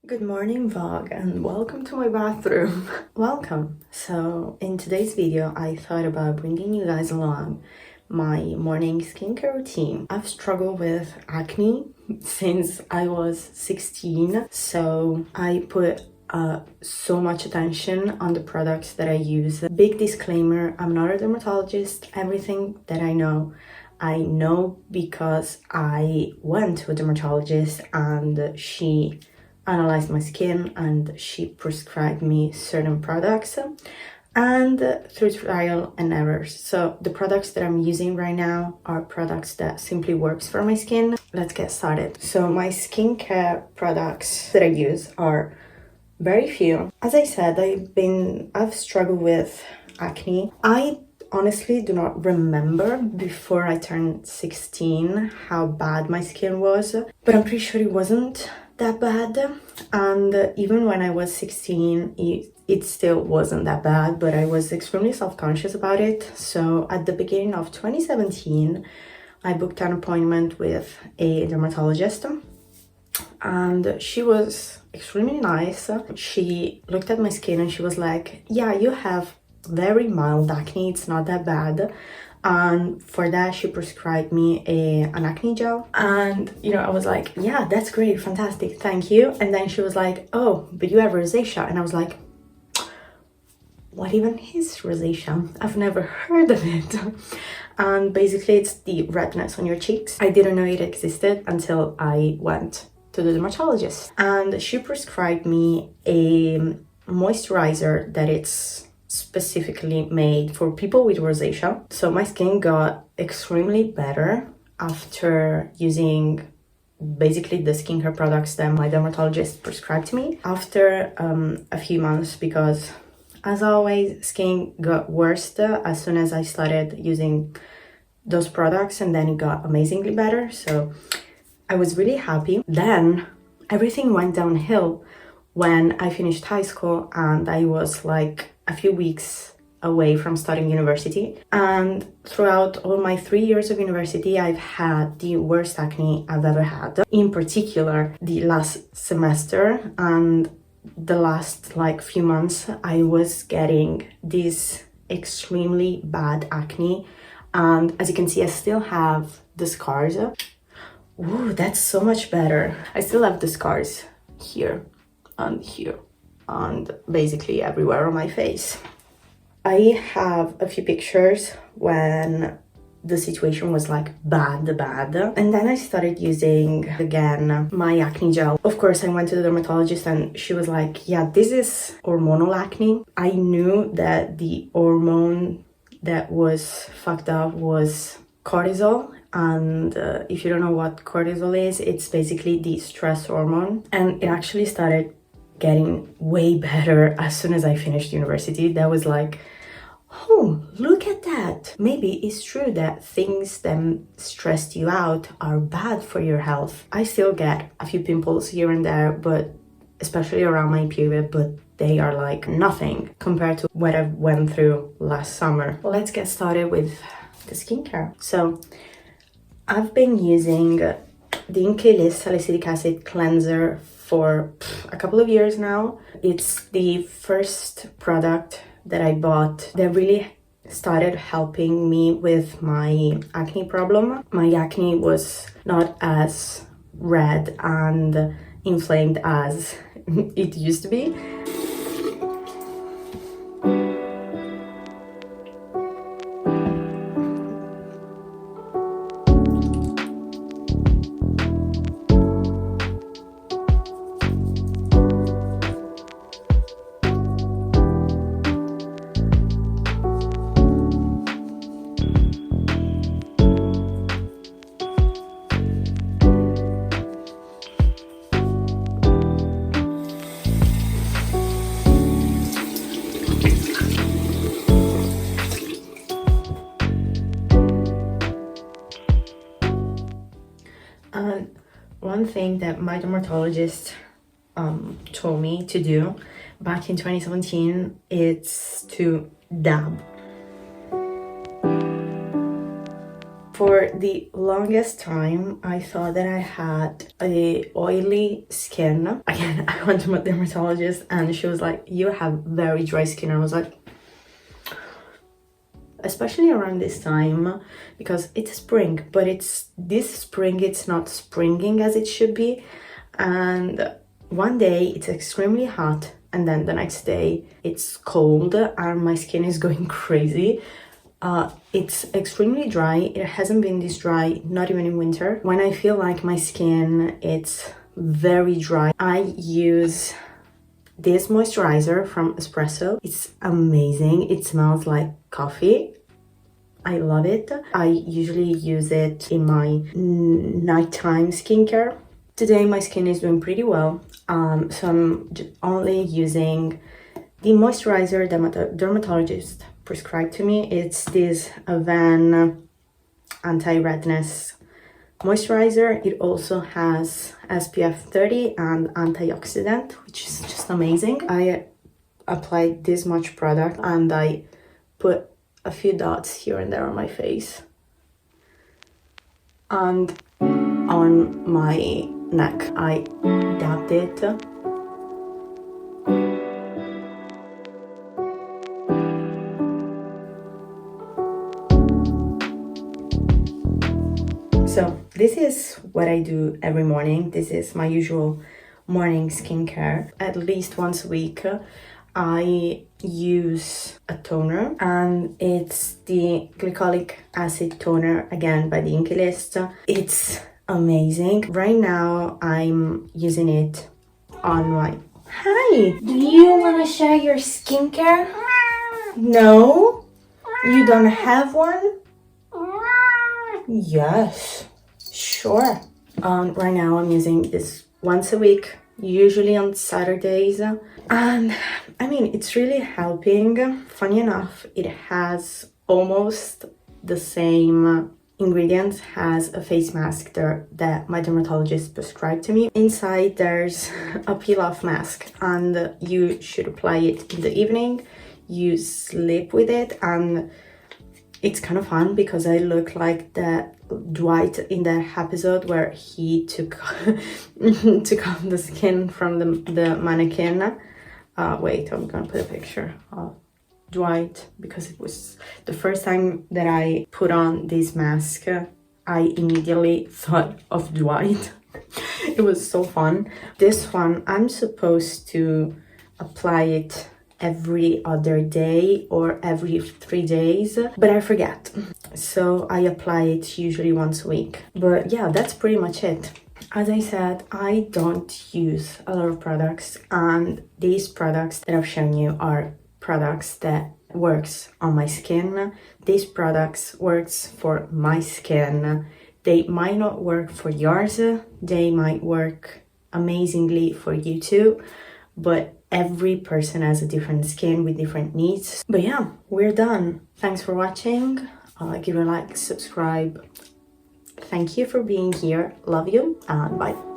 Good morning vlog and welcome to my bathroom. Welcome. So in today's video I thought about bringing you guys along my morning skincare routine. I've struggled with acne since I was 16, so I put so much attention on the products that I use. Big disclaimer, I'm not a dermatologist. Everything that I know because I went to a dermatologist and she analyzed my skin and she prescribed me certain products and through trial and errors. So the products that I'm using right now are products that simply works for my skin. Let's get started. So my skincare products that I use are very few. As I said, I've struggled with acne. I honestly do not remember before I turned 16 how bad my skin was, but I'm pretty sure it wasn't that bad. And even when I was 16, it still wasn't that bad, but I was extremely self-conscious about it. So at the beginning of 2017, I booked an appointment with a dermatologist and she was extremely nice. She looked at my skin and she was like, yeah, you have very mild acne, it's not that bad. And for that she prescribed me an acne gel, and I was like, yeah, that's great, fantastic, thank you. And then she was like, oh, but you have rosacea. And I was like, what even is rosacea? I've never heard of it. And basically it's the redness on your cheeks. I didn't know it existed until I went to the dermatologist, and she prescribed me a moisturizer that it's specifically made for people with rosacea. So my skin got extremely better after using basically the skincare products that my dermatologist prescribed to me after a few months, because as always skin got worse as soon as I started using those products, and then it got amazingly better. So I was really happy. Then everything went downhill when I finished high school and I was like a few weeks away from starting university. And throughout all my 3 years of university, I've had the worst acne I've ever had. In particular, the last semester and the last few months, I was getting this extremely bad acne. And as you can see, I still have the scars. Ooh, that's so much better. I still have the scars here and basically everywhere on my face. I have a few pictures when the situation was bad. And then I started using again my acne gel. Of course, I went to the dermatologist and she was like, yeah, this is hormonal acne. I knew that the hormone that was fucked up was cortisol. And if you don't know what cortisol is, it's basically the stress hormone. And it actually started getting way better as soon as I finished university. That was like, oh, look at that. Maybe it's true that things that stressed you out are bad for your health. I still get a few pimples here and there, but especially around my period, but they are like nothing compared to what I went through last summer. Well, let's get started with the skincare. So I've been using the Inclé Salicylic Acid Cleanser for a couple of years now. It's the first product that I bought that really started helping me with my acne problem. My acne was not as red and inflamed as it used to be. And one thing that my dermatologist told me to do back in 2017, it's to dab. For the longest time, I thought that I had a oily skin. Again, I went to my dermatologist and she was like, you have very dry skin. I was like, especially around this time, because it's spring, but this spring, it's not springing as it should be. And one day it's extremely hot and then the next day it's cold and my skin is going crazy. It's extremely dry. It hasn't been this dry, not even in winter. When I feel like my skin, it's very dry, I use this moisturizer from Espresso. It's amazing. It smells like coffee. I love it. I usually use it in my nighttime skincare. Today my skin is doing pretty well, so I'm only using the moisturizer that dermatologist prescribed to me. It's this Van anti-redness moisturizer. It also has SPF 30 and antioxidant, which is just amazing. I applied this much product and I put a few dots here and there on my face and on my neck. I dabbed it. So this is what I do every morning. This is my usual morning skincare. At least once a week, I use a toner, and it's the glycolic acid toner, again by the Inky List. It's amazing. Right now I'm using it on my... Hi! Do you want to share your skincare? No? You don't have one? Yes, sure. Right now I'm using this once a week, usually on Saturdays, and I mean, it's really helping. Funny enough, it has almost the same ingredients as a face mask that my dermatologist prescribed to me. Inside there's a peel-off mask, and you should apply it in the evening. You sleep with it, and it's kind of fun because I look like that Dwight in that episode where he took off the skin from the mannequin. Wait, I'm gonna put a picture of Dwight because it was the first time that I put on this mask. I immediately thought of Dwight. It was so fun. This one, I'm supposed to apply it every other day or every 3 days, but I forget. So I apply it usually once a week. But yeah, that's pretty much it. As I said, I don't use a lot of products, and these products that I've shown you are products that works on my skin. These products works for my skin. They might not work for yours. They might work amazingly for you too, but every person has a different skin with different needs. But yeah, we're done. Thanks for watching. Give a like, subscribe. Thank you for being here. Love you, and bye.